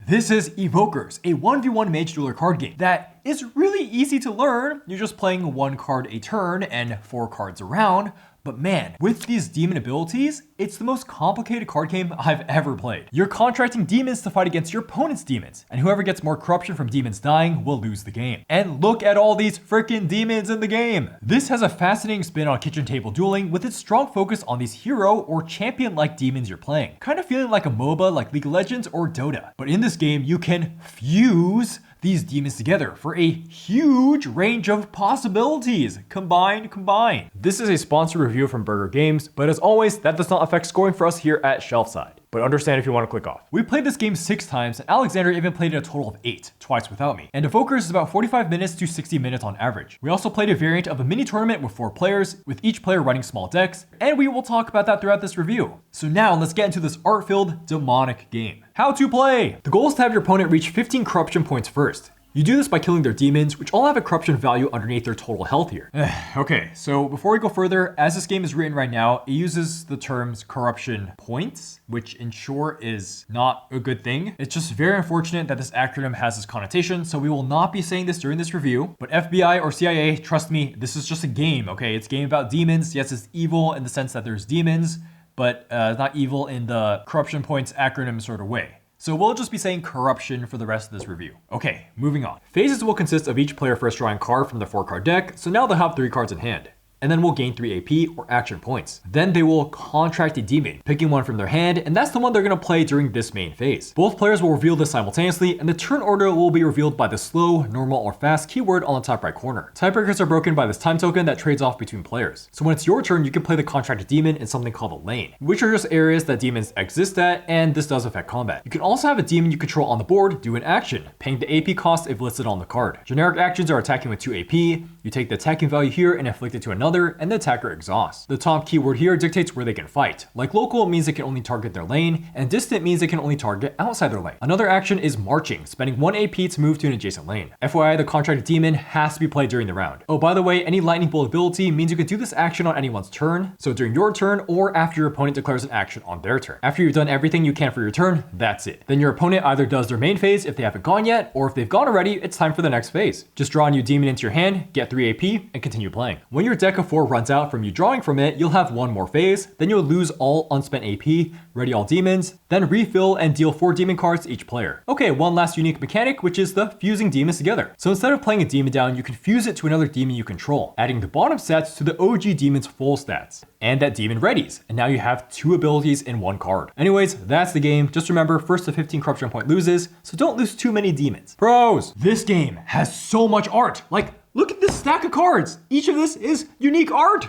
This is Evokers, a 1v1 mage dueler card game that is really easy to learn. You're just playing one card a turn and 4 cards around. But man, with these demon abilities, it's the most complicated card game I've ever played. You're contracting demons to fight against your opponent's demons, and whoever gets more corruption from demons dying will lose the game. And look at all these freaking demons in the game! This has a fascinating spin on kitchen table dueling with its strong focus on these hero or champion-like demons you're playing. Kind of feeling like a MOBA like League of Legends or DOTA. But in this game, you can fuse these demons together for a huge range of possibilities. Combine. This is a sponsored review from Burger Games, but as always, that does not affect scoring for us here at Shelfside. But understand if you want to click off. We played this game 6 times, and Alexander even played it a total of 8, twice without me. And Evokers is about 45 minutes to 60 minutes on average. We also played a variant of a mini tournament with 4 players, with each player running small decks, and we will talk about that throughout this review. So now let's get into this art-filled, demonic game. How to play! The goal is to have your opponent reach 15 corruption points first. You do this by killing their demons, which all have a corruption value underneath their total health here. Okay, so before we go further, as this game is written right now, it uses the terms corruption points, which in short is not a good thing. It's just very unfortunate that this acronym has this connotation, so we will not be saying this during this review. But FBI or CIA, trust me, this is just a game, okay? It's a game about demons. Yes, it's evil in the sense that there's demons, but not evil in the corruption points acronym sort of way. So we'll just be saying corruption for the rest of this review. Okay, moving on. Phases will consist of each player first drawing a card from the 4-card deck, so now they'll have 3 cards in hand. And then we'll gain 3 AP or action points. Then they will contract a demon, picking one from their hand, and that's the one they're going to play during this main phase. Both players will reveal this simultaneously, and the turn order will be revealed by the slow, normal, or fast keyword on the top right corner. Tiebreakers are broken by this time token that trades off between players. So when it's your turn, you can play the contracted demon in something called a lane, which are just areas that demons exist at, and this does affect combat. You can also have a demon you control on the board do an action, paying the AP cost if listed on the card. Generic actions are attacking with 2 AP, you take the attacking value here and inflict it to another, and the attacker exhausts. The top keyword here dictates where they can fight. Like local means they can only target their lane, and distant means they can only target outside their lane. Another action is marching, spending 1 AP to move to an adjacent lane. FYI, the contracted demon has to be played during the round. Oh, by the way, any lightning bolt ability means you can do this action on anyone's turn, so during your turn or after your opponent declares an action on their turn. After you've done everything you can for your turn, that's it. Then your opponent either does their main phase if they haven't gone yet, or if they've gone already, it's time for the next phase. Just draw a new demon into your hand, get 3 AP, and continue playing. When your deck of 4 runs out from you drawing from it, you'll have 1 more phase, then you'll lose all unspent AP, ready all demons, then refill and deal 4 demon cards to each player. Okay, one last unique mechanic, which is the fusing demons together. So instead of playing a demon down, you can fuse it to another demon you control, adding the bottom stats to the OG demon's full stats. And that demon readies, and now you have 2 abilities in 1 card. Anyways, that's the game. Just remember, first to 15 corruption point loses, so don't lose too many demons. Pros! This game has so much art. Like, look at this stack of cards. Each of this is unique art.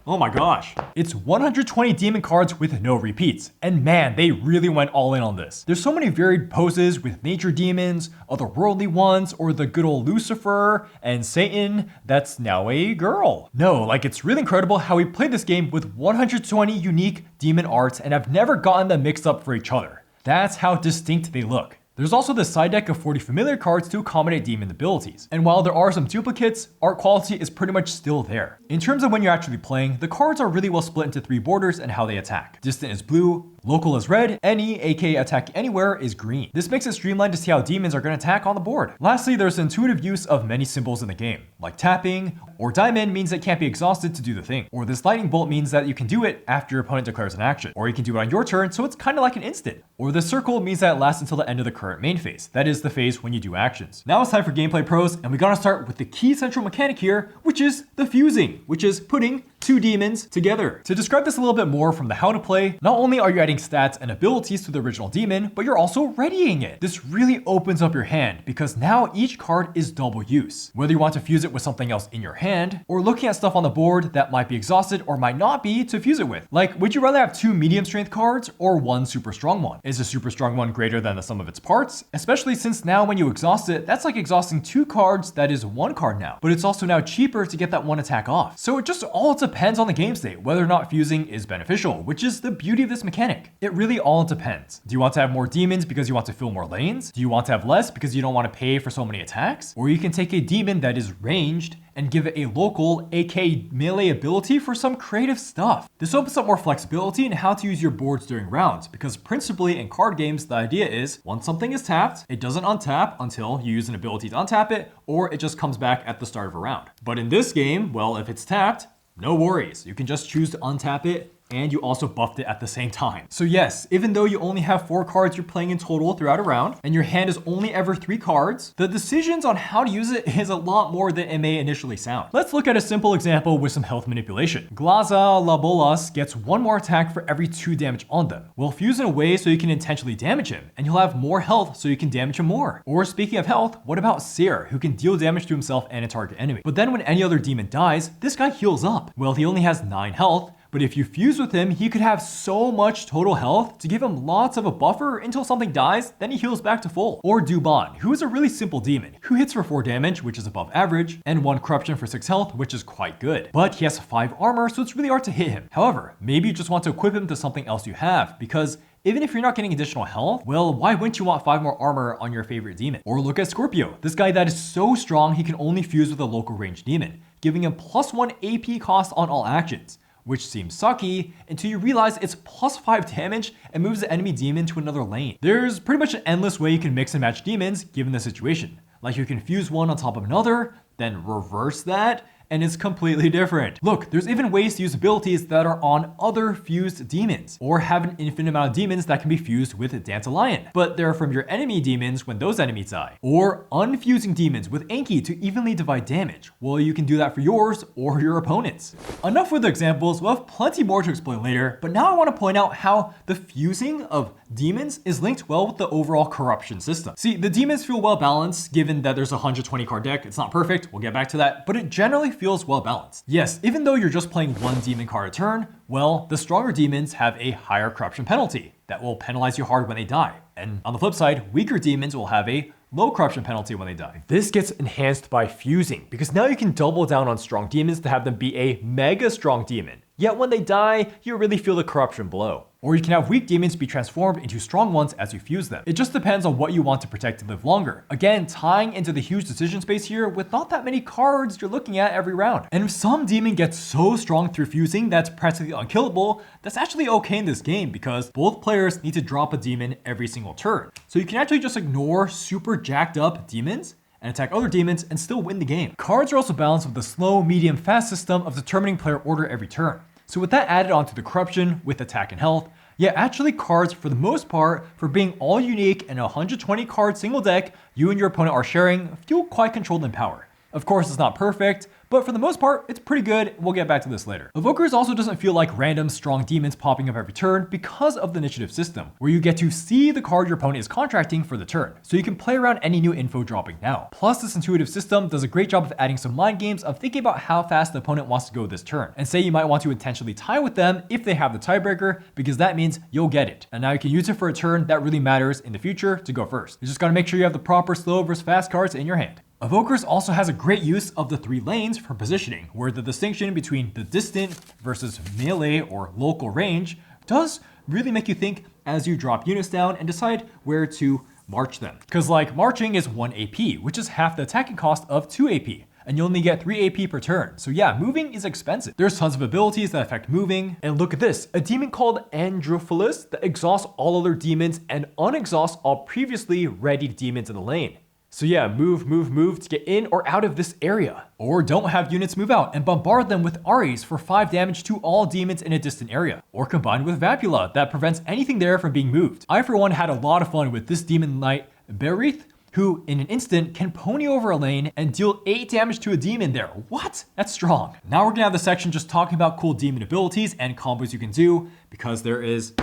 Oh my gosh. It's 120 demon cards with no repeats. And man, they really went all in on this. There's so many varied poses with nature demons, otherworldly ones, or the good old Lucifer, and Satan that's now a girl. No, like it's really incredible how we played this game with 120 unique demon arts and have never gotten them mixed up for each other. That's how distinct they look. There's also the side deck of 40 familiar cards to accommodate demon abilities. And while there are some duplicates, art quality is pretty much still there. In terms of when you're actually playing, the cards are really well split into 3 borders and how they attack. Distant is blue, local is red, any, aka attack anywhere, is green. This makes it streamlined to see how demons are going to attack on the board. Lastly, there's intuitive use of many symbols in the game, like tapping, or diamond means it can't be exhausted to do the thing, or this lightning bolt means that you can do it after your opponent declares an action, or you can do it on your turn, so it's kind of like an instant. Or the circle means that it lasts until the end of the current main phase, that is the phase when you do actions. Now it's time for gameplay pros, and we gotta start with the key central mechanic here, which is the fusing, which is putting 2 demons together. To describe this a little bit more from the how to play, not only are you adding stats and abilities to the original demon, but you're also readying it. This really opens up your hand because now each card is double use. Whether you want to fuse it with something else in your hand, or looking at stuff on the board that might be exhausted or might not be to fuse it with. Like, would you rather have 2 medium strength cards or 1 super strong one? Is a super strong one greater than the sum of its parts? Especially since now when you exhaust it, that's like exhausting 2 cards that is 1 card now. But it's also now cheaper to get that 1 attack off. So it just all depends depends on the game state whether or not fusing is beneficial, which is the beauty of this mechanic. It really all depends. Do you want to have more demons because you want to fill more lanes? Do you want to have less because you don't want to pay for so many attacks? Or you can take a demon that is ranged and give it a local, aka melee ability for some creative stuff. This opens up more flexibility in how to use your boards during rounds, because principally in card games, the idea is once something is tapped, it doesn't untap until you use an ability to untap it, or it just comes back at the start of a round. But in this game, well, if it's tapped, no worries. You can just choose to untap it, and you also buffed it at the same time. So yes, even though you only have 4 cards you're playing in total throughout a round, and your hand is only ever 3 cards, the decisions on how to use it is a lot more than it may initially sound. Let's look at a simple example with some health manipulation. Glaza La Bolas gets 1 more attack for every 2 damage on them. We'll fuse in a way so you can intentionally damage him, and you'll have more health so you can damage him more. Or speaking of health, what about Seer, who can deal damage to himself and a target enemy? But then when any other demon dies, this guy heals up. Well, he only has 9 health, but if you fuse with him, he could have so much total health to give him lots of a buffer until something dies, then he heals back to full. Or Duban, who is a really simple demon, who hits for 4 damage, which is above average, and 1 corruption for 6 health, which is quite good. But he has 5 armor, so it's really hard to hit him. However, maybe you just want to equip him to something else you have, because even if you're not getting additional health, well, why wouldn't you want 5 more armor on your favorite demon? Or look at Scorpio, this guy that is so strong he can only fuse with a local ranged demon, giving him +1 AP cost on all actions, which seems sucky until you realize it's +5 damage and moves the enemy demon to another lane. There's pretty much an endless way you can mix and match demons given the situation. Like you can fuse one on top of another, then reverse that, and it's completely different. Look, there's even ways to use abilities that are on other fused demons, or have an infinite amount of demons that can be fused with Dandelion, but they're from your enemy demons when those enemies die. Or unfusing demons with Anki to evenly divide damage. Well, you can do that for yours or your opponents. Enough with the examples, we'll have plenty more to explain later, but now I want to point out how the fusing of demons is linked well with the overall corruption system. See, the demons feel well balanced given that there's a 120 card deck. It's not perfect, we'll get back to that, but it generally feels well balanced. Yes, even though you're just playing 1 demon card a turn, well, the stronger demons have a higher corruption penalty that will penalize you hard when they die. And on the flip side, weaker demons will have a low corruption penalty when they die. This gets enhanced by fusing, because now you can double down on strong demons to have them be a mega strong demon. Yet when they die, you really feel the corruption blow. Or you can have weak demons be transformed into strong ones as you fuse them. It just depends on what you want to protect to live longer. Again, tying into the huge decision space here with not that many cards you're looking at every round. And if some demon gets so strong through fusing that's practically unkillable, that's actually okay in this game because both players need to drop a demon every single turn. So you can actually just ignore super jacked up demons and attack other demons and still win the game. Cards are also balanced with the slow, medium, fast system of determining player order every turn. So with that added onto the corruption with attack and health, yeah, actually cards for the most part, for being all unique and a 120 card single deck you and your opponent are sharing, feel quite controlled in power. Of course, it's not perfect, but for the most part, it's pretty good. We'll get back to this later. Evokers also doesn't feel like random strong demons popping up every turn because of the initiative system, where you get to see the card your opponent is contracting for the turn, so you can play around any new info dropping now. Plus, this intuitive system does a great job of adding some mind games of thinking about how fast the opponent wants to go this turn, and say you might want to intentionally tie with them if they have the tiebreaker, because that means you'll get it. And now you can use it for a turn that really matters in the future to go first. You just gotta make sure you have the proper slow versus fast cards in your hand. Evokers also has a great use of the 3 lanes for positioning, where the distinction between the distant versus melee or local range does really make you think as you drop units down and decide where to march them. Because like marching is 1 AP, which is half the attacking cost of 2 AP. And you only get 3 AP per turn. So yeah, moving is expensive. There's tons of abilities that affect moving. And look at this, a demon called Androphilus that exhausts all other demons and unexhausts all previously readied demons in the lane. So yeah, move to get in or out of this area. Or don't have units move out and bombard them with Ares for 5 damage to all demons in a distant area. Or combined with Vapula that prevents anything there from being moved. I for one had a lot of fun with this demon knight, Berith, who in an instant can pony over a lane and deal 8 damage to a demon there. What? That's strong. Now we're gonna have the section just talking about cool demon abilities and combos you can do, because there is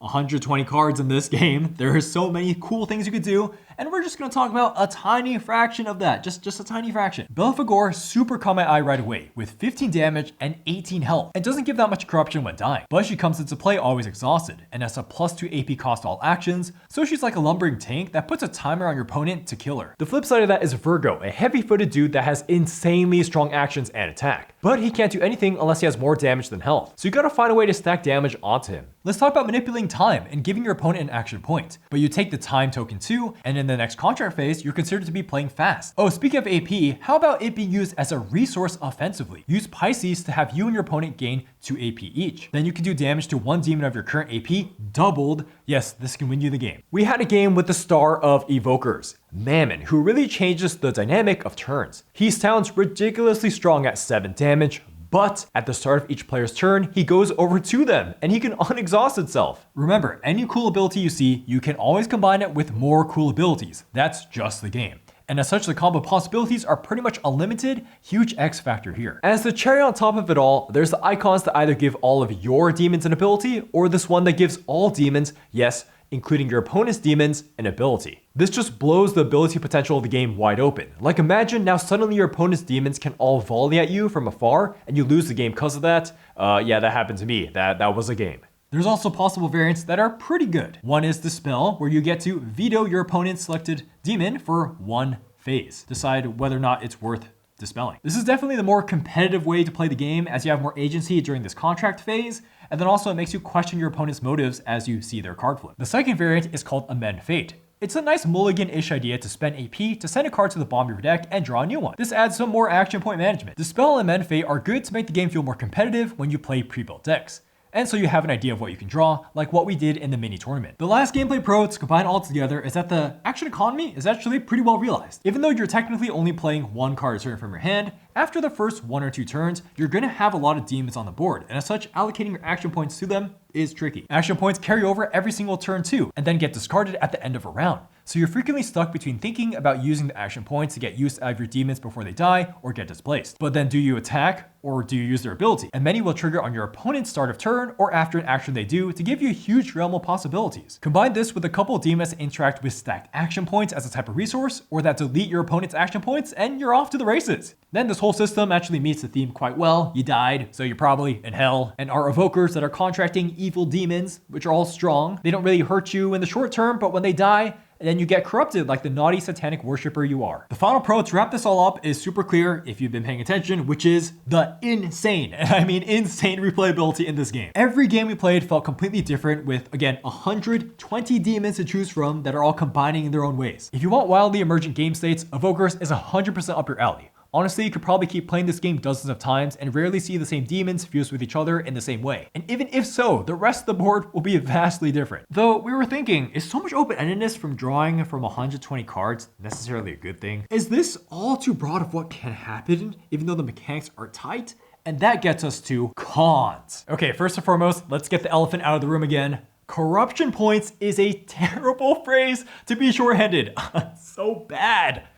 120 cards in this game. There are so many cool things you could do, and we're just gonna talk about a tiny fraction of that, just a tiny fraction. Belphegor super caught my eye right away with 15 damage and 18 health, and doesn't give that much corruption when dying. But she comes into play always exhausted, and has a +2 AP cost all actions, so she's like a lumbering tank that puts a timer on your opponent to kill her. The flip side of that is Virgo, a heavy-footed dude that has insanely strong actions and attack, but he can't do anything unless he has more damage than health, so you gotta find a way to stack damage onto him. Let's talk about manipulating time and giving your opponent an action point, but you take the time token too, and in the next contract phase, you're considered to be playing fast. Oh, speaking of AP, how about it being used as a resource offensively? Use Pisces to have you and your opponent gain 2 AP each. Then you can do damage to 1 demon of your current AP, doubled. Yes, this can win you the game. We had a game with the star of Evokers, Mammon, who really changes the dynamic of turns. He sounds ridiculously strong at 7 damage, but at the start of each player's turn, he goes over to them and he can unexhaust itself. Remember, any cool ability you see, you can always combine it with more cool abilities. That's just the game. And as such, the combo possibilities are pretty much unlimited, huge X factor here. As the cherry on top of it all, there's the icons that either give all of your demons an ability, or this one that gives all demons, yes, including your opponent's demons, an ability. This just blows the ability potential of the game wide open. Like imagine now suddenly your opponent's demons can all volley at you from afar, and you lose the game because of that. Yeah, that happened to me. That was a game. There's also possible variants that are pretty good. One is Dispel, where you get to veto your opponent's selected demon for 1 phase. Decide whether or not it's worth dispelling. This is definitely the more competitive way to play the game, as you have more agency during this contract phase, and then also it makes you question your opponent's motives as you see their card flip. The second variant is called Amend Fate. It's a nice mulligan-ish idea to spend AP to send a card to the bottom of your deck and draw a new one. This adds some more action point management. Dispel and Amend Fate are good to make the game feel more competitive when you play pre-built decks, and so you have an idea of what you can draw, like what we did in the mini tournament. The last gameplay pro to combine all together is that the action economy is actually pretty well realized. Even though you're technically only playing 1 card a turn from your hand, after the first 1 or 2 turns, you're gonna have a lot of demons on the board, and as such, allocating your action points to them is tricky. Action points carry over every single turn too, and then get discarded at the end of a round. So you're frequently stuck between thinking about using the action points to get use out of your demons before they die or get displaced. But then do you attack or do you use their ability? And many will trigger on your opponent's start of turn or after an action they do to give you a huge realm of possibilities. Combine this with a couple of demons that interact with stacked action points as a type of resource or that delete your opponent's action points and you're off to the races. Then this whole system actually meets the theme quite well. You died, so you're probably in hell. And our evokers that are contracting evil demons, which are all strong, they don't really hurt you in the short term, but when they die, and then you get corrupted like the naughty satanic worshiper you are. The final pro to wrap this all up is super clear if you've been paying attention, which is the insane, and I mean insane replayability in this game. Every game we played felt completely different with, again, 120 demons to choose from that are all combining in their own ways. If you want wildly emergent game states, Evokers is 100% up your alley. Honestly, you could probably keep playing this game dozens of times and rarely see the same demons fused with each other in the same way. And even if so, the rest of the board will be vastly different. Though we were thinking, is so much open-endedness from drawing from 120 cards necessarily a good thing? Is this all too broad of what can happen, even though the mechanics are tight? And that gets us to cons. Okay, first and foremost, let's get the elephant out of the room again. Corruption points is a terrible phrase to be short-handed. So bad.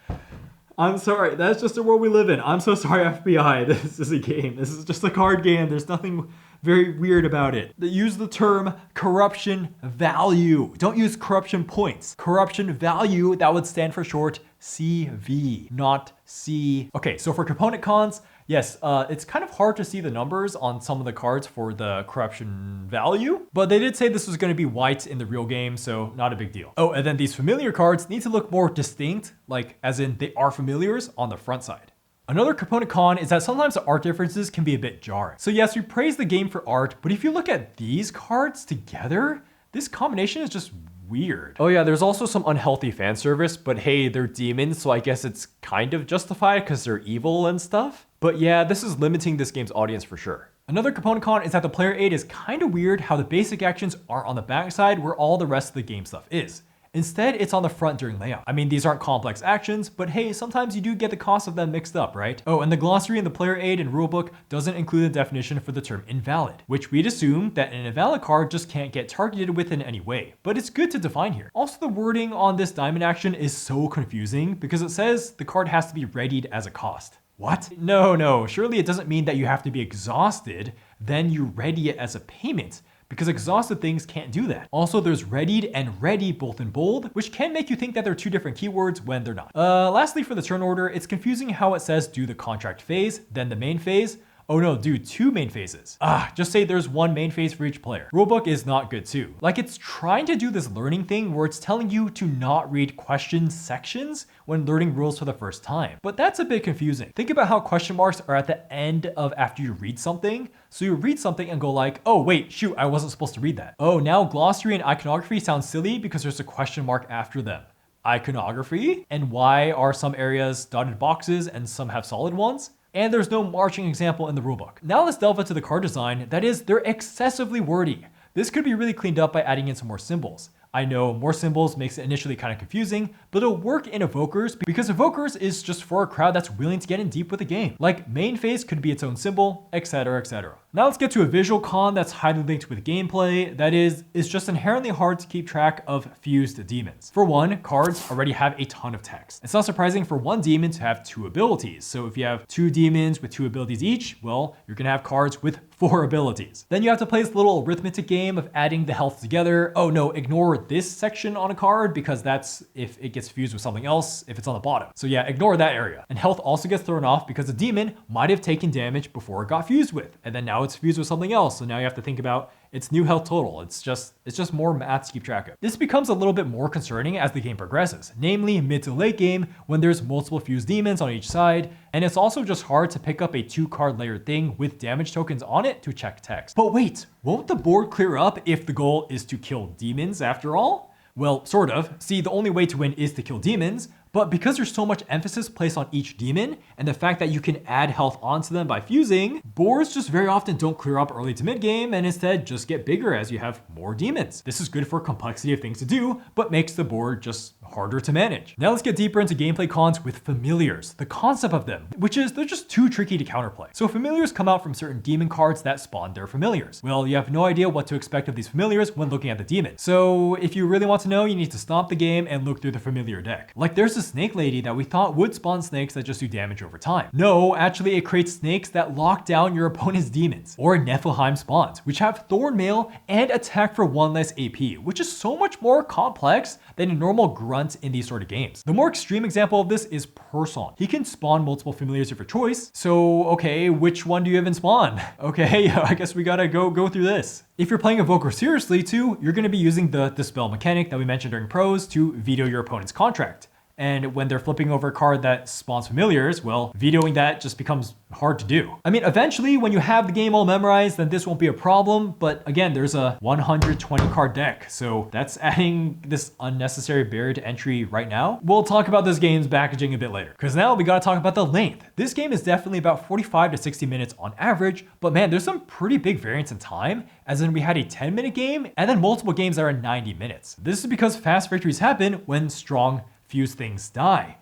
I'm sorry, that's just the world we live in. I'm so sorry, FBI. This is a game. This is just a card game. There's nothing very weird about it. They use the term corruption value. Don't use corruption points. Corruption value, that would stand for short CV, not C. Okay, so for component cons, yes, it's kind of hard to see the numbers on some of the cards for the corruption value, but they did say this was going to be white in the real game, so not a big deal. Oh, and then these familiar cards need to look more distinct, like as in they are familiars on the front side. Another component con is that sometimes the art differences can be a bit jarring. So yes, we praise the game for art, but if you look at these cards together, this combination is just weird. Oh yeah, there's also some unhealthy fan service, but hey, they're demons, so I guess it's kind of justified because they're evil and stuff. But yeah, this is limiting this game's audience for sure. Another component con is that the player aid is kind of weird how the basic actions are on the backside where all the rest of the game stuff is. Instead, it's on the front during layout. I mean, these aren't complex actions, but hey, sometimes you do get the cost of them mixed up, right? Oh, and the glossary in the player aid and rulebook doesn't include a definition for the term invalid, which we'd assume that an invalid card just can't get targeted with in any way, but it's good to define here. Also, the wording on this diamond action is so confusing because it says the card has to be readied as a cost. What? No, surely it doesn't mean that you have to be exhausted, then you ready it as a payment. because exhausted things can't do that. Also, there's readied and ready both in bold, which can make you think that they're two different keywords when they're not. Lastly, for the turn order, it's confusing how it says do the contract phase, then the main phase. Oh no, do 2 main phases. Just say there's 1 main phase for each player. Rulebook is not good too. Like, it's trying to do this learning thing where it's telling you to not read question sections when learning rules for the first time. But that's a bit confusing. Think about how question marks are at the end of after you read something. So you read something and go like, oh wait, shoot, I wasn't supposed to read that. Oh, now glossary and iconography sound silly because there's a question mark after them. Iconography? And why are some areas dotted boxes and some have solid ones? And there's no marching example in the rulebook. Now let's delve into the card design. That is, they're excessively wordy. This could be really cleaned up by adding in some more symbols. I know more symbols makes it initially kind of confusing, but it'll work in Evokers because Evokers is just for a crowd that's willing to get in deep with the game. Like, main phase could be its own symbol, etc, etc. Now let's get to a visual con that's highly linked with gameplay. That is, it's just inherently hard to keep track of fused demons. For one, cards already have a ton of text. It's not surprising for one demon to have 2 abilities. So if you have 2 demons with 2 abilities each, well, you're gonna have cards with 4 abilities. Then you have to play this little arithmetic game of adding the health together. Oh no, ignore this section on a card because that's if it gets fused with something else, if it's on the bottom. So yeah, ignore that area. And health also gets thrown off because the demon might have taken damage before it got fused with, and then now it's fused with something else. So now you have to think about its new health total. It's just more math to keep track of. This becomes a little bit more concerning as the game progresses, namely mid to late game when there's multiple fused demons on each side, and it's also just hard to pick up a 2-card layered thing with damage tokens on it to check text. But wait, won't the board clear up if the goal is to kill demons after all? Well, sort of. See, the only way to win is to kill demons, but because there's so much emphasis placed on each demon and the fact that you can add health onto them by fusing, boards just very often don't clear up early to mid game and instead just get bigger as you have more demons. This is good for complexity of things to do, but makes the board just harder to manage. Now let's get deeper into gameplay cons with familiars, the concept of them, which is they're just too tricky to counterplay. So familiars come out from certain demon cards that spawn their familiars. Well, you have no idea what to expect of these familiars when looking at the demon. So if you really want to know, you need to stop the game and look through the familiar deck. Like, there's a snake lady that we thought would spawn snakes that just do damage over time. No, actually it creates snakes that lock down your opponent's demons. Or Nephilim spawns, which have thorn mail and attack for 1 less AP, which is so much more complex than a normal grunt in these sort of games. The more extreme example of this is Person. He can spawn multiple familiars of your choice. So, okay, which one do you even spawn? Okay, I guess we gotta go through this. If you're playing Evoker seriously too, you're gonna be using the dispel mechanic that we mentioned during pros to veto your opponent's contract. And when they're flipping over a card that spawns familiars, well, vetoing that just becomes hard to do. I mean, eventually when you have the game all memorized, then this won't be a problem. But again, there's a 120 card deck. So that's adding this unnecessary barrier to entry right now. We'll talk about this game's packaging a bit later, because now we gotta talk about the length. This game is definitely about 45 to 60 minutes on average, but man, there's some pretty big variance in time, as in we had a 10-minute game and then multiple games that are 90 minutes. This is because fast victories happen when strong fused things die.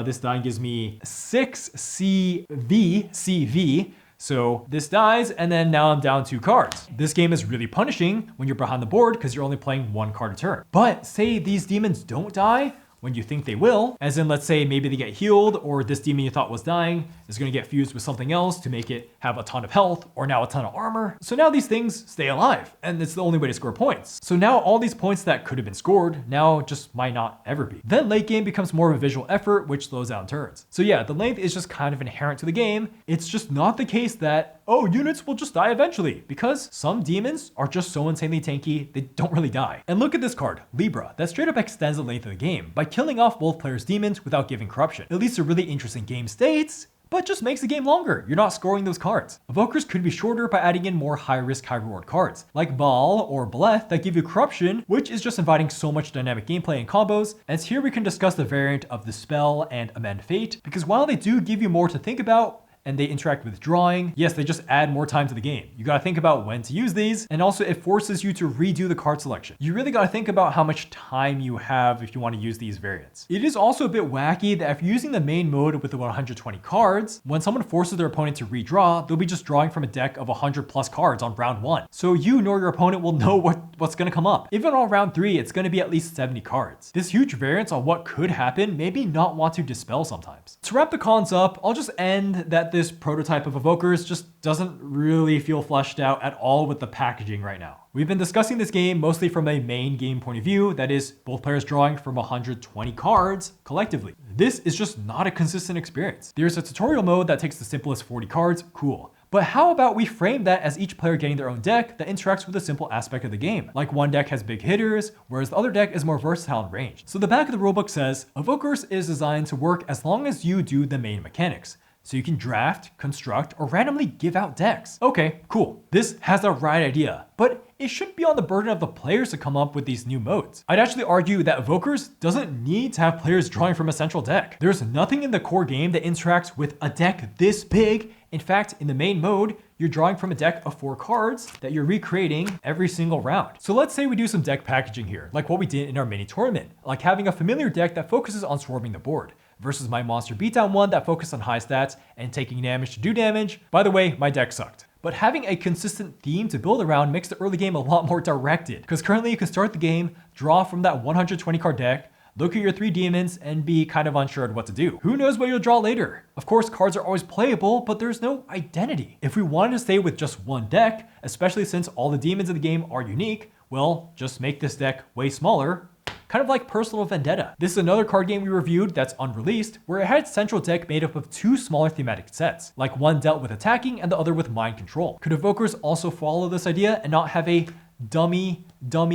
This die gives me 6 CV. So this dies, and then now I'm down 2 cards. This game is really punishing when you're behind the board because you're only playing 1 card a turn. But say these demons don't die when you think they will, as in let's say maybe they get healed, or this demon you thought was dying is going to get fused with something else to make it have a ton of health or now a ton of armor. So now these things stay alive, and it's the only way to score points. So now all these points that could have been scored now just might not ever be. Then late game becomes more of a visual effort, which slows down turns. So yeah, the length is just kind of inherent to the game. It's just not the case that, oh, units will just die eventually, because some demons are just so insanely tanky, they don't really die. And look at this card, Libra, that straight up extends the length of the game by killing off both players' demons without giving corruption. It leads to really interesting game states, but just makes the game longer. You're not scoring those cards. Evokers could be shorter by adding in more high risk, high reward cards, like Baal or Bleth that give you corruption, which is just inviting so much dynamic gameplay and combos. As here we can discuss the variant of Dispel and Amend Fate, because while they do give you more to think about, and they interact with drawing, yes, they just add more time to the game. You gotta think about when to use these, and also it forces you to redo the card selection. You really gotta think about how much time you have if you want to use these variants. It is also a bit wacky that if you're using the main mode with the 120 cards, when someone forces their opponent to redraw, they'll be just drawing from a deck of 100 plus cards on round 1. So you nor your opponent will know what's gonna come up. Even on round 3, it's gonna be at least 70 cards. This huge variance on what could happen made me not want to dispel sometimes. To wrap the cons up, I'll just end that that this prototype of Evokers just doesn't really feel fleshed out at all with the packaging right now. We've been discussing this game mostly from a main game point of view, that is, both players drawing from 120 cards collectively. This is just not a consistent experience. There's a tutorial mode that takes the simplest 40 cards, cool. But how about we frame that as each player getting their own deck that interacts with a simple aspect of the game? Like one deck has big hitters, whereas the other deck is more versatile in range. So the back of the rulebook says, Evokers is designed to work as long as you do the main mechanics. So you can draft, construct, or randomly give out decks. Okay, cool. This has the right idea, but it shouldn't be on the burden of the players to come up with these new modes. I'd actually argue that Evokers doesn't need to have players drawing from a central deck. There's nothing in the core game that interacts with a deck this big. In fact, in the main mode, you're drawing from a deck of 4 cards that you're recreating every single round. So let's say we do some deck packaging here, like what we did in our mini tournament, like having a familiar deck that focuses on swarming the board, versus my monster beatdown one that focused on high stats and taking damage to do damage. By the way, my deck sucked. But having a consistent theme to build around makes the early game a lot more directed, because currently you can start the game, draw from that 120 card deck, look at your 3 demons, and be kind of unsure of what to do. Who knows what you'll draw later? Of course, cards are always playable, but there's no identity. If we wanted to stay with just one deck, especially since all the demons in the game are unique, well, just make this deck way smaller. Kind of like Personal Vendetta. This is another card game we reviewed that's unreleased, where it had its central deck made up of 2 smaller thematic sets, like one dealt with attacking and the other with mind control. Could Evokers also follow this idea and not have a dummy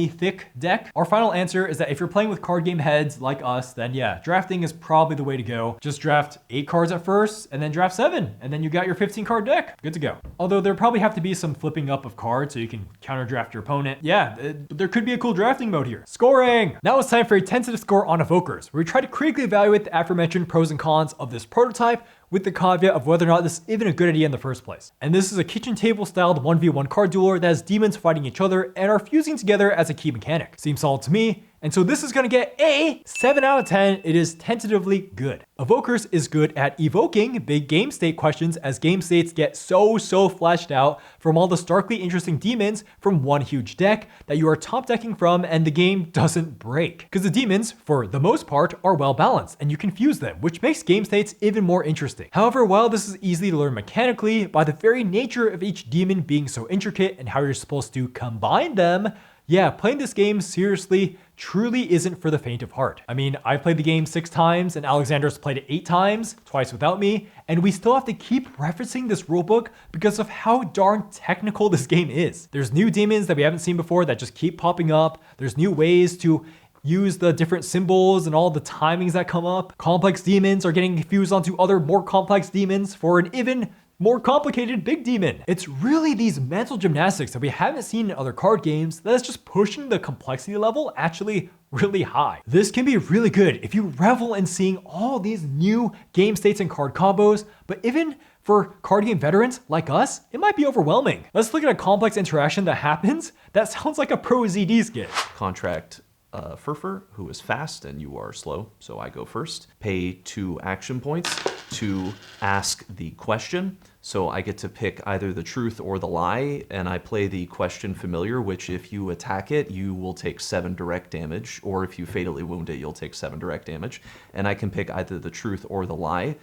thick deck? Our final answer is that if you're playing with card game heads like us, then yeah, drafting is probably the way to go. Just draft 8 cards at first, and then draft 7, and then you got your 15 card deck. Good to go. Although there probably have to be some flipping up of cards so you can counter draft your opponent. Yeah, there could be a cool drafting mode here. Scoring! Now it's time for a tentative score on Evokers, where we try to critically evaluate the aforementioned pros and cons of this prototype, with the caveat of whether or not this is even a good idea in the first place. And this is a kitchen table styled 1v1 card dueler that has demons fighting each other and are fusing together as a key mechanic. Seems solid to me. And so this is gonna get a 7 out of 10. It is tentatively good. Evokers is good at evoking big game state questions, as game states get so fleshed out from all the starkly interesting demons from one huge deck that you are top decking from, and the game doesn't break. Because the demons, for the most part, are well balanced and you can fuse them, which makes game states even more interesting. However, while this is easy to learn mechanically, by the very nature of each demon being so intricate and how you're supposed to combine them, yeah, playing this game seriously truly isn't for the faint of heart. I mean, I've played the game 6 times and Alexander's played it 8 times, twice without me, and we still have to keep referencing this rulebook because of how darn technical this game is. There's new demons that we haven't seen before that just keep popping up. There's new ways to use the different symbols and all the timings that come up. Complex demons are getting fused onto other more complex demons for an even more complicated big demon. It's really these mental gymnastics that we haven't seen in other card games that's just pushing the complexity level actually really high. This can be really good if you revel in seeing all these new game states and card combos, but even for card game veterans like us, it might be overwhelming. Let's look at a complex interaction that happens that sounds like a pro ZD skit. Contract Furfur, who is fast and you are slow, so I go first. Pay 2 action points to ask the question. So I get to pick either the truth or the lie, and I play the question familiar, which if you attack it, you will take 7 direct damage, or if you fatally wound it, you'll take 7 direct damage. And I can pick either the truth or the lie.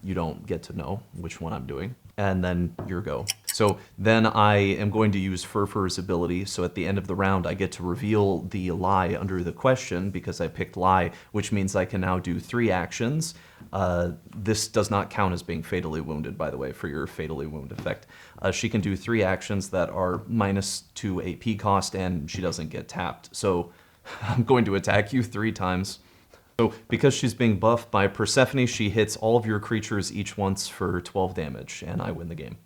You don't get to know which one I'm doing. And then your go. So then I am going to use Furfur's ability. So at the end of the round, I get to reveal the lie under the question because I picked lie, which means I can now do 3 actions. This does not count as being fatally wounded, by the way, for your fatally wound effect. She can do 3 actions that are -2 AP cost, and she doesn't get tapped. So I'm going to attack you 3 times. So because she's being buffed by Persephone, she hits all of your creatures each once for 12 damage, and I win the game.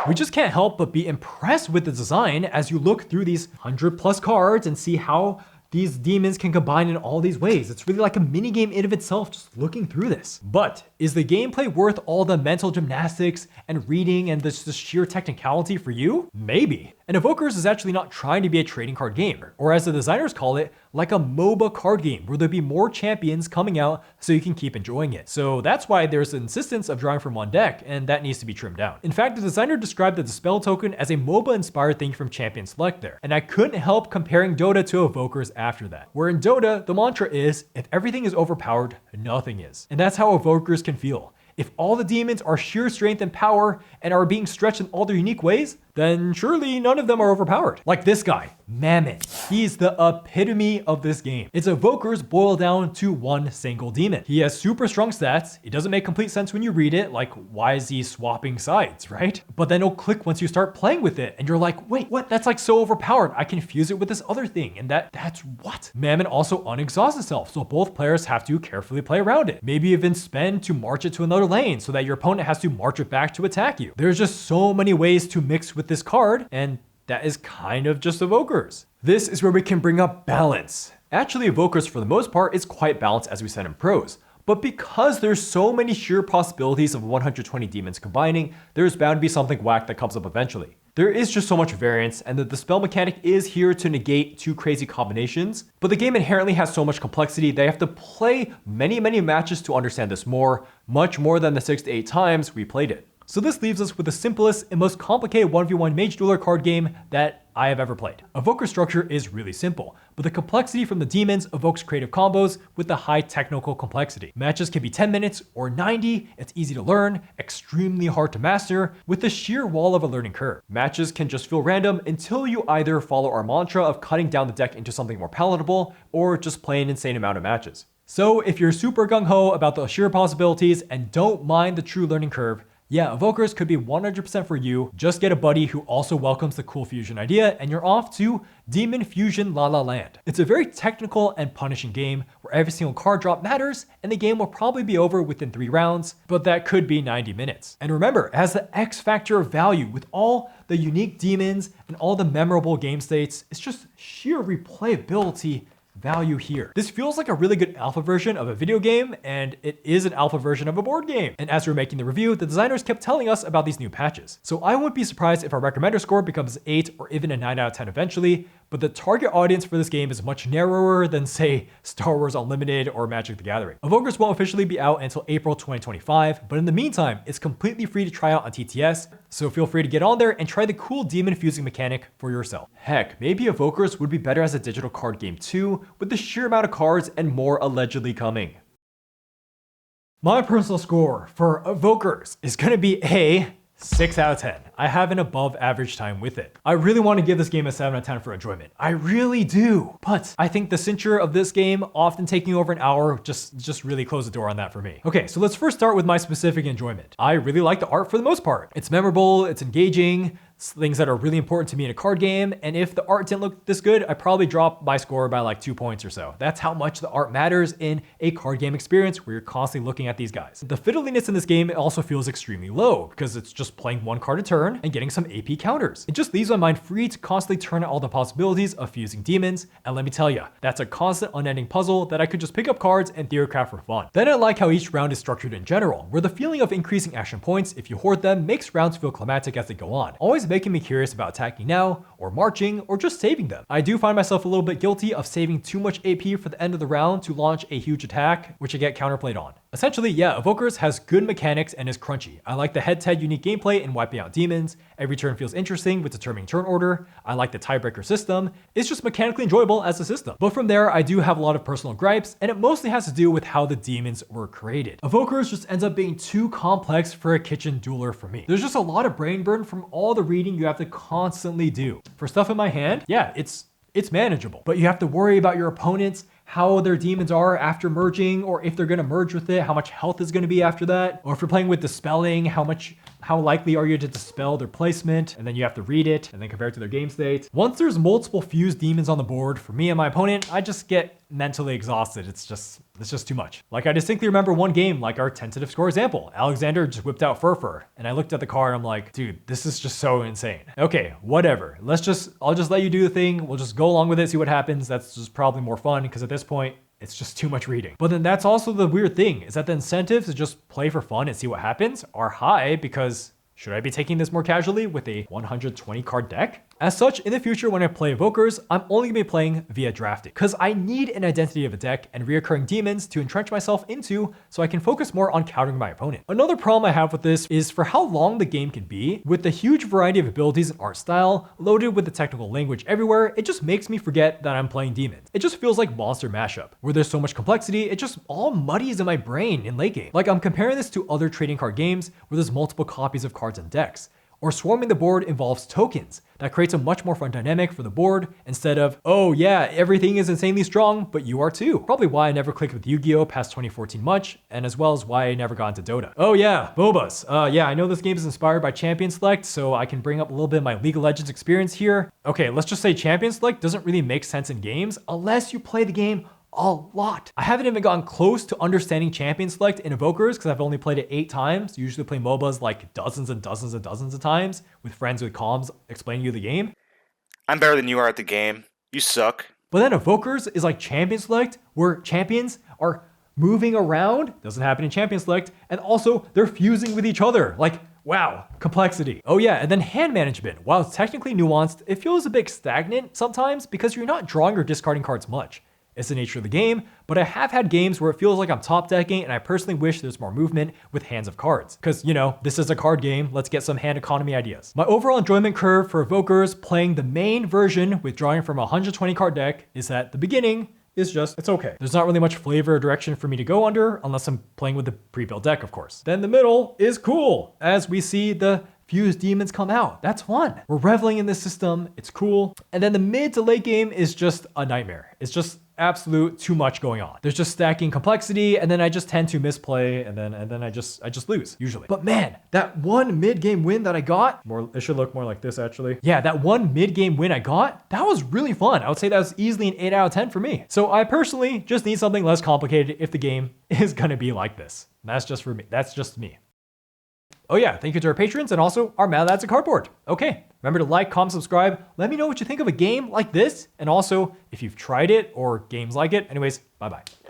We just can't help but be impressed with the design as you look through these 100+ cards and see how these demons can combine in all these ways. It's really like a mini game in of itself just looking through this. But is the gameplay worth all the mental gymnastics and reading and the sheer technicality for you? Maybe. And Evokers is actually not trying to be a trading card game, or as the designers call it, like a MOBA card game where there'll be more champions coming out so you can keep enjoying it. So that's why there's an insistence of drawing from one deck, and that needs to be trimmed down. In fact, the designer described the Dispel token as a MOBA-inspired thing from Champion Select there, and I couldn't help comparing DOTA to Evokers after that. Where in DOTA, the mantra is, if everything is overpowered, nothing is. And that's how Evokers can feel. If all the demons are sheer strength and power and are being stretched in all their unique ways, then surely none of them are overpowered. Like this guy, Mammon. He's the epitome of this game. Its evokers boil down to one single demon. He has super strong stats. It doesn't make complete sense when you read it, like why is he swapping sides, right? But then it'll click once you start playing with it and you're like, wait, what? That's like so overpowered. I can fuse it with this other thing and that's what? Mammon also unexhausts itself, so both players have to carefully play around it. Maybe even spend to march it to another lane so that your opponent has to march it back to attack you. There's just so many ways to mix with this card, and that is kind of just Evokers. This is where we can bring up balance. Actually, Evokers for the most part is quite balanced as we said in pros, but because there's so many sheer possibilities of 120 demons combining, there's bound to be something whack that comes up eventually. There is just so much variance, and the spell mechanic is here to negate two crazy combinations, but the game inherently has so much complexity that you have to play many matches to understand this more, much more than the 6 to 8 times we played it. So this leaves us with the simplest and most complicated 1v1 mage dueler card game that I have ever played. Evoker structure is really simple, but the complexity from the demons evokes creative combos with the high technical complexity. Matches can be 10 minutes or 90, it's easy to learn, extremely hard to master, with the sheer wall of a learning curve. Matches can just feel random until you either follow our mantra of cutting down the deck into something more palatable, or just play an insane amount of matches. So if you're super gung-ho about the sheer possibilities and don't mind the true learning curve, yeah, Evokers could be 100% for you. Just get a buddy who also welcomes the cool fusion idea and you're off to Demon Fusion La La Land. It's a very technical and punishing game where every single card drop matters and the game will probably be over within 3 rounds, but that could be 90 minutes. And remember, it has the X factor of value with all the unique demons and all the memorable game states. It's just sheer replayability value here. This feels like a really good alpha version of a video game, and it is an alpha version of a board game. And as we were making the review, the designers kept telling us about these new patches. So I wouldn't be surprised if our recommender score becomes 8 or even a 9 out of 10 eventually, but the target audience for this game is much narrower than, say, Star Wars Unlimited or Magic the Gathering. Evokers won't officially be out until April 2025, but in the meantime, it's completely free to try out on TTS, so feel free to get on there and try the cool demon fusing mechanic for yourself. Heck, maybe Evokers would be better as a digital card game too, with the sheer amount of cards and more allegedly coming. My personal score for Evokers is gonna be a 6 out of 10. I have an above average time with it. I really want to give this game a 7 out of 10 for enjoyment. I really do. But I think the cincher of this game, often taking over an hour, just really closed the door on that for me. Okay, so let's first start with my specific enjoyment. I really like the art for the most part. It's memorable, it's engaging, things that are really important to me in a card game, and if the art didn't look this good, I'd probably drop my score by like 2 points or so. That's how much the art matters in a card game experience where you're constantly looking at these guys. The fiddliness in this game also feels extremely low because it's just playing 1 card a turn and getting some AP counters. It just leaves my mind free to constantly turn out all the possibilities of fusing demons, and let me tell you, that's a constant unending puzzle that I could just pick up cards and theorycraft for fun. Then I like how each round is structured in general, where the feeling of increasing action points if you hoard them makes rounds feel climatic as they go on, always making me curious about attacking now, or marching, or just saving them. I do find myself a little bit guilty of saving too much AP for the end of the round to launch a huge attack, which I get counterplayed on. Essentially, yeah, Evokers has good mechanics and is crunchy. I like the head-to-head unique gameplay in wiping out demons. Every turn feels interesting with determining turn order. I like the tiebreaker system. It's just mechanically enjoyable as a system. But from there, I do have a lot of personal gripes, and it mostly has to do with how the demons were created. Evokers just ends up being too complex for a kitchen dueler for me. There's just a lot of brain burn from all the reading you have to constantly do. For stuff in my hand, yeah, it's manageable, but you have to worry about your opponents, how their demons are after merging, or if they're going to merge with it, how much health is going to be after that, or if you're playing with dispelling, how likely are you to dispel their placement, and then you have to read it and then compare it to their game state. Once there's multiple fused demons on the board, for me and my opponent, I just get mentally exhausted. It's just too much. Like I distinctly remember one game, like our tentative score example, Alexander just whipped out Furfur, and I looked at the card, I'm like, dude, this is just so insane. Okay, whatever. I'll just let you do the thing. We'll just go along with it, see what happens. That's just probably more fun because at this point, it's just too much reading. But then that's also the weird thing, is that the incentives to just play for fun and see what happens are high because should I be taking this more casually with a 120 card deck? As such, in the future when I play Evokers, I'm only going to be playing via drafting, because I need an identity of a deck and reoccurring demons to entrench myself into so I can focus more on countering my opponent. Another problem I have with this is for how long the game can be. With the huge variety of abilities and art style, loaded with the technical language everywhere, it just makes me forget that I'm playing demons. It just feels like monster mashup, where there's so much complexity, it just all muddies in my brain in late game. Like I'm comparing this to other trading card games where there's multiple copies of cards and decks. Or swarming the board involves tokens. That creates a much more fun dynamic for the board instead of, oh yeah, everything is insanely strong, but you are too. Probably why I never clicked with Yu-Gi-Oh! Past 2014 much, and as well as why I never got into Dota. Oh yeah, MOBAs. Yeah, I know this game is inspired by Champion Select, so I can bring up a little bit of my League of Legends experience here. Okay, let's just say Champion Select doesn't really make sense in games unless you play the game a lot. I haven't even gotten close to understanding Champion Select in Evokers because I've only played it 8 times. Usually play MOBAs like dozens and dozens and dozens of times with friends with comms explaining you the game. I'm better than you are at the game. You suck. But then Evokers is like Champion Select, where champions are moving around. Doesn't happen in Champion Select. And also they're fusing with each other. Like, wow, complexity. Oh yeah, and then hand management. While it's technically nuanced, it feels a bit stagnant sometimes because you're not drawing or discarding cards much. It's the nature of the game, but I have had games where it feels like I'm top decking and I personally wish there's more movement with hands of cards. Cause you know, this is a card game, let's get some hand economy ideas. My overall enjoyment curve for Evokers playing the main version with drawing from a 120 card deck is that the beginning is just, it's okay. There's not really much flavor or direction for me to go under unless I'm playing with the pre-built deck, of course. Then the middle is cool as we see the fused demons come out. That's fun. We're reveling in this system. It's cool. And then the mid to late game is just a nightmare. It's just absolute too much going on. There's just stacking complexity, and then I just tend to misplay, and then I just lose usually. But man, that one mid-game win that I got, it should look more like this actually. Yeah, that one mid-game win I got, that was really fun. I would say that was easily an 8 out of 10 for me. So I personally just need something less complicated if the game is gonna be like this. That's just for me. That's just me. Oh yeah, thank you to our patrons and also our Mad Lads of Cardboard. Okay, remember to like, comment, subscribe. Let me know what you think of a game like this. And also, if you've tried it or games like it. Anyways, bye-bye.